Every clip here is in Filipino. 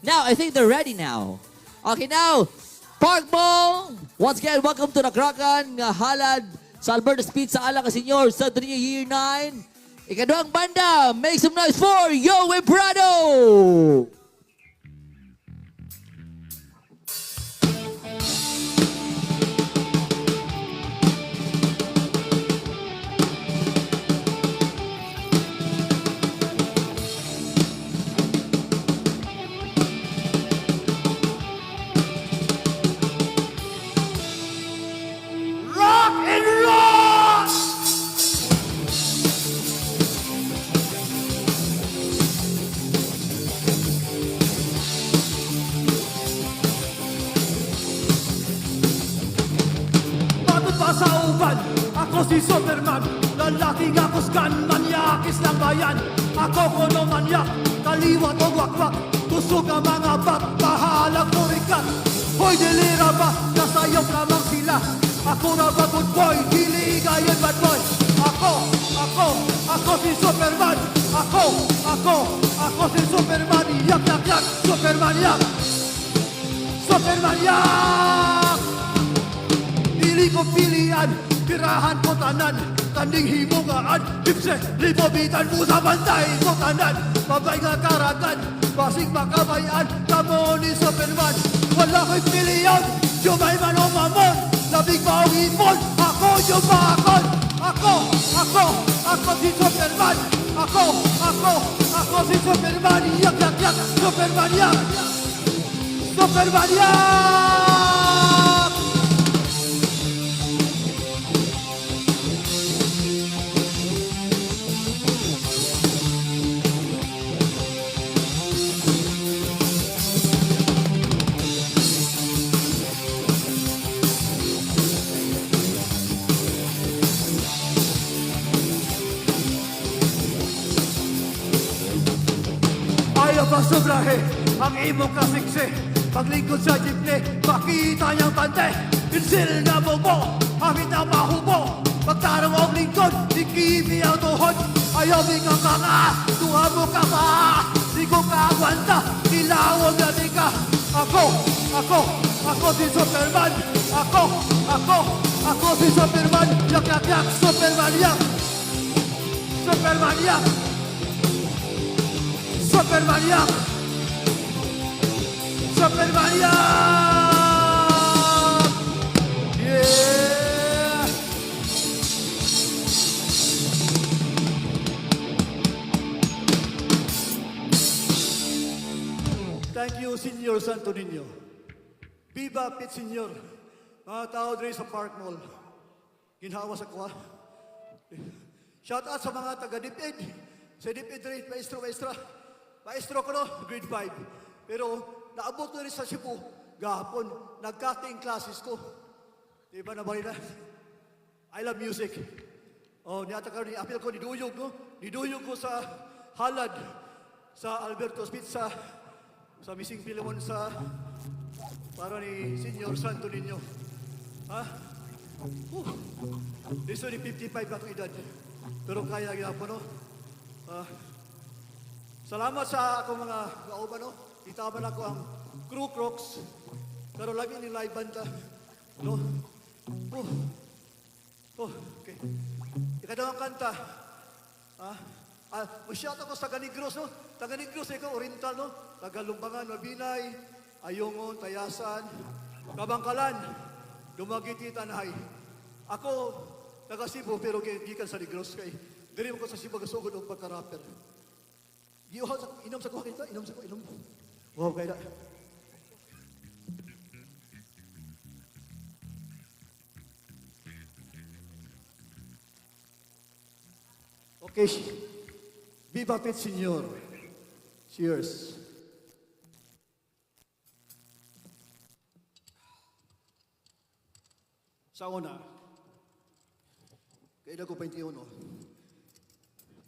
Now, I think they're ready now. Okay, now, Park Bong! Once again, welcome to the Kraken Halad sa Alberto's Pizza Ala Senyor sa Year 9. Ikaduhang banda, make some noise for Yowie Prado! Rock and roll! Batot pa sa uban, ako si Superman. Lalaking akuskan, manyakis ng bayan. Ako kono manyak, kaliwat o wakwak. Tusog ang mga bat, bahalang purikat. Hoy, dilira ba, nasayok lamang sila. Ako na ba good boy, diligayan bad boy. Ako si Superman. Ako si Superman. Yak, yak, yak, Superman, yak. Superman, yak. Pili ko pilian, tirahan ko tanan. Tanding himungaan, hipse, lipobitan mo sa bantay ko tanan. Babay nga karagan, basig makabayan. Kamo ni Superman, wala ko'y piliyan. Jumay man o mamon, labing mawimon. Ako yung bakon. Ako si Superman. Ako si Superman. Yak, yak, yak, Superman, yak. Superman, yak. Ayaw pa sobrahe ang imong kasikse. Paglingkod sa jeepney, makita niyang tante. Pinsil na bobo, hangin na mahubo. Pagtarong ang lingkod, ikimi ang tuhod. Ayaw mi kang kaka, tuha mo ka pa. Di ko kaagwanta, ilawag na di ka. Ako si Superman. Ako si Superman. Yak, yak, yak, Superman, yak. Superman, yak. Superman, yak. Superman, yak. Yeah. Thank you, Senyor Santo Niño. Viva Pit Senyor. Mga tao dre sa Park Mall. Ginhawa sa kuha. Shout out sa mga taga-DepEd. Sa DepEd dre, maestro ko no, grade 5. Pero naabot ko rin sa Cebu. Gahapon, nag-cutting classes ko. Diba na ba nila? I love music. Oh, niyata ka ni apel ko, niduyog no? Niduyog ko sa Halad, sa Alberto's Pizza, sa Missing Pilimon, sa para ni Senyor Santo Niño. Ha? This is 55 na itong edad. Pero kaya ginapon, no? Salamat sa akong mga kauban, no? Itaban ako ang Crew Crocs. Pero lagi ni live banda. No? Okay. Ikadawang kanta. Masyat ako sa Taga-Negros, no? Taga-Negros, ikaw, Oriental, no? Tagalumbangan, Mabinay, Ayungon, Tayasan, Kabangkalan, Dumagiti, Tanay. Ako, taga Cebu, pero gikan sa Negros kay. Diri mo ko sa Cebu gasugod og pagka-rapper. Inom sa kuha kita, inom. Wow, kaya na. Okay. Viva Pit Senyor. Cheers. Sa una, kailan ko 21,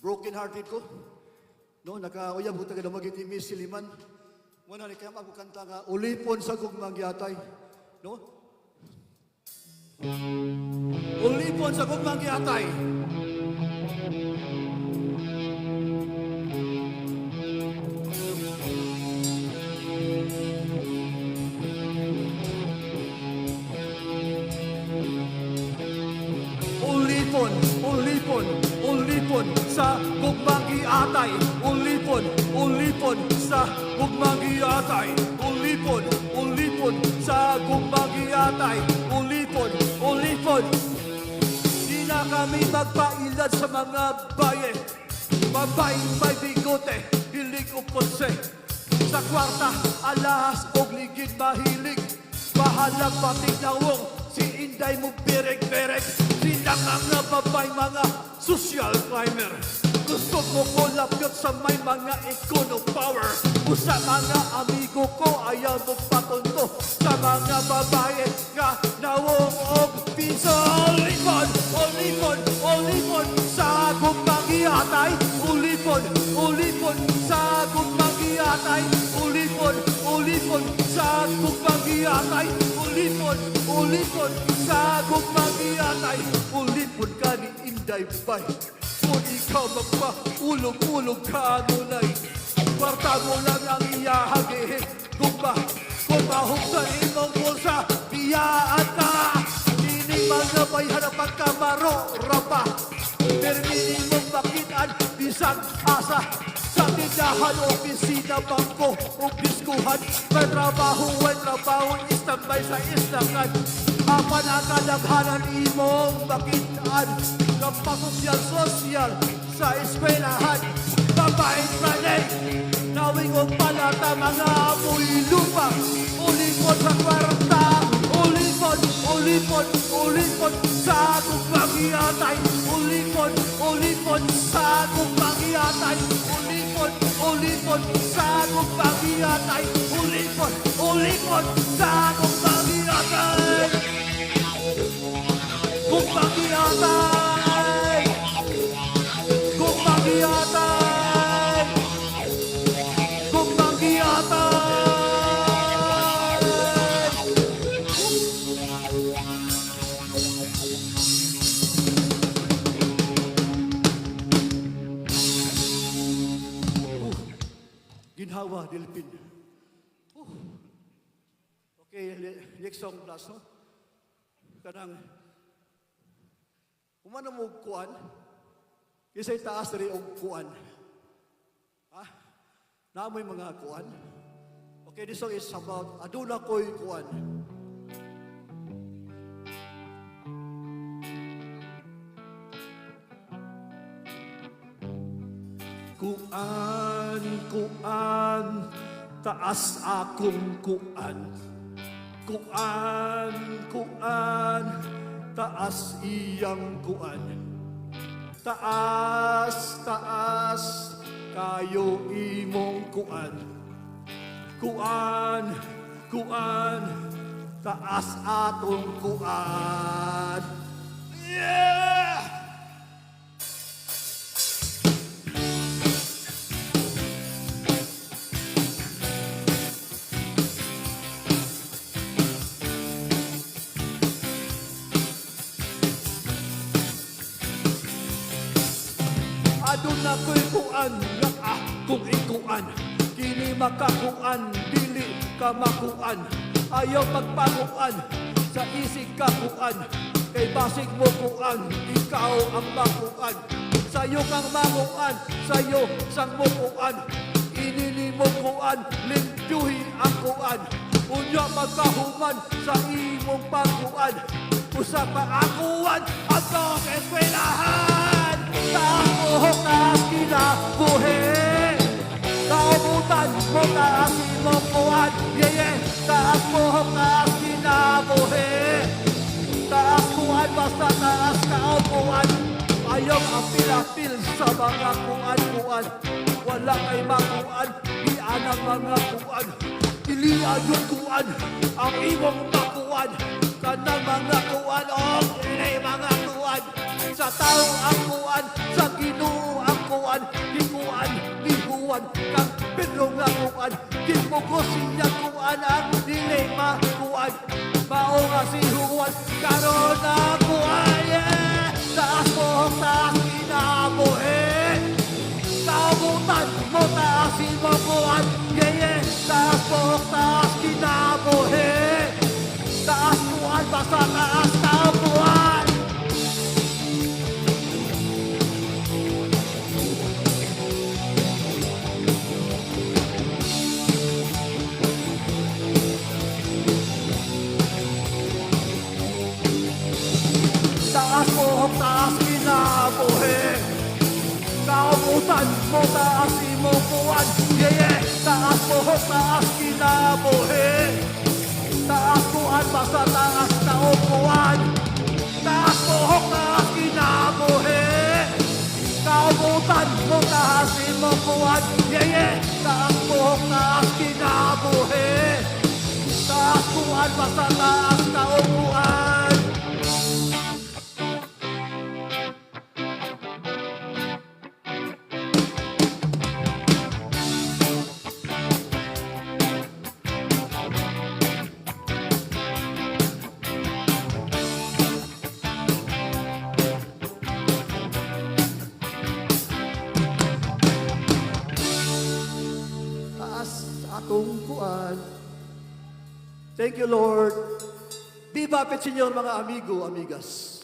broken hearted ko. No, nakauyab ko taga Damagiti Miss Siliman. Muna ni kaya magkanta nga, ulipon sa gugmang yatay. No? Ulipon sa gugmang yatay. ulipon sa gugmang giatay. Ulipon sa gugmang giatay. Ulipon sa gugmang giatay. Ulipon. Di na kami magpailad sa mga baye. Babaeng may bigote, hilig o ponse. Sa kwarta, alahas o ligid mahilig. Bahalang patinawong, si Inday mo berek-berek. Sila mga babay, mga social climber. Gusto mo ko lapyot sa may mga econo power. Usa mga amigo ko, ayaw mo patundo. Sa mga babae nga nawong og piso. Ulipon, sa gugmang giatay. Ulipon, sa gugmang giatay. Ulipon, sa gugmang giatay. Ulipon, sa gugmang giatay. Ulipon ka ni Inday Bay. Kung ikaw magpa-ulog-ulog ka nunay. Kwarta mo lang ang iyahagihin. Kung mahog sa imong bulsa, biyaan ka. Dining mga bay harapan ka marorapa. Perminin mong makitaan, bisang asa. Sa tindahan, opisina, bangko, o biskuhan. May trabaho, istambay sa istangan. Apan ang kalabhanan imong makitaan. Kapasosyal sa eskwelahan. Babaeng pranay, nawing o palata, mga amoy lupa. Ulipon sa kwarta. Ulipon sa gugmang giatay. Ulipon sa gugmang giatay. Ulipon sa gugmang giatay. Ulipon sa gugmang giatay. Gugmang giatay. Gugmang giatay. Gugmang giatay. Ginhawa, Dilpin. Okay, next song last, no? Kanang, umano mo kuan, isa'y taas rin o kuan. Ha? Naamoy mga kuan. Okay, this song is about, aduna ko'y kuan. Kuan, taas akong kuan. Kuan, taas iyang kuan. Taas, kayo imong kuan. Kuan, taas atong kuan. Yeah! Aduna ko'y kuan, nga akong ikuan. Kini makakuan, dili ka makuan. Ayaw magpakuan, sa isig ka kuan. Kay basig mo kuan, ikaw ang makuan. Sa'yo kang makuan, sa'yo sang mo kuan. Inini mo kuan, limpyuhi ang kuan. Unya magkahuman sa imong pagkuan. Usa pa akuan, atong eskwelahan. Kamuhok na kinabuhi. Kaubutan mo taas imong kuwan. Taas muhok na kinabuhi. Taas kuwan basta taas kaupuan. Ayaw ang pilapil sa mga kuwan-kuwan. Wala kay makuan, iyan ang mga kuwan. Ilian yung kuwan, ang imong makuwan. Kanang mga kuwan, hindi mga kuwan. Sa tao ang kuwan, sa Ginoo ang kuwan. Hikuan, lihuan, kang Pedro nga kuwan. Kimugos siya kuwan, ang dili makuwan. Mao nga si Juan, karon na kuwan, yeah! Taas mo, taas kinabuhi. Kaubutan mo, taas imong kuwan, yeah! Taas mo, taas kinabuhi. Taas kuwan, basta taas kaupuan. Kaubutan mo taas imong kuwan. Yeah, taas mohok, taas kinabuhi. Taas kuan basta taas na upuan. Taas mohok, taas kinabuhi. Kaubutan mo taas imong kuwan. Yeah, taas mohok, taas kinabuhi. Taas kuan basta taas na upuan. Taas sa atong kuan. Thank you, Lord. Viva Pet Señor, mga amigo, amigas.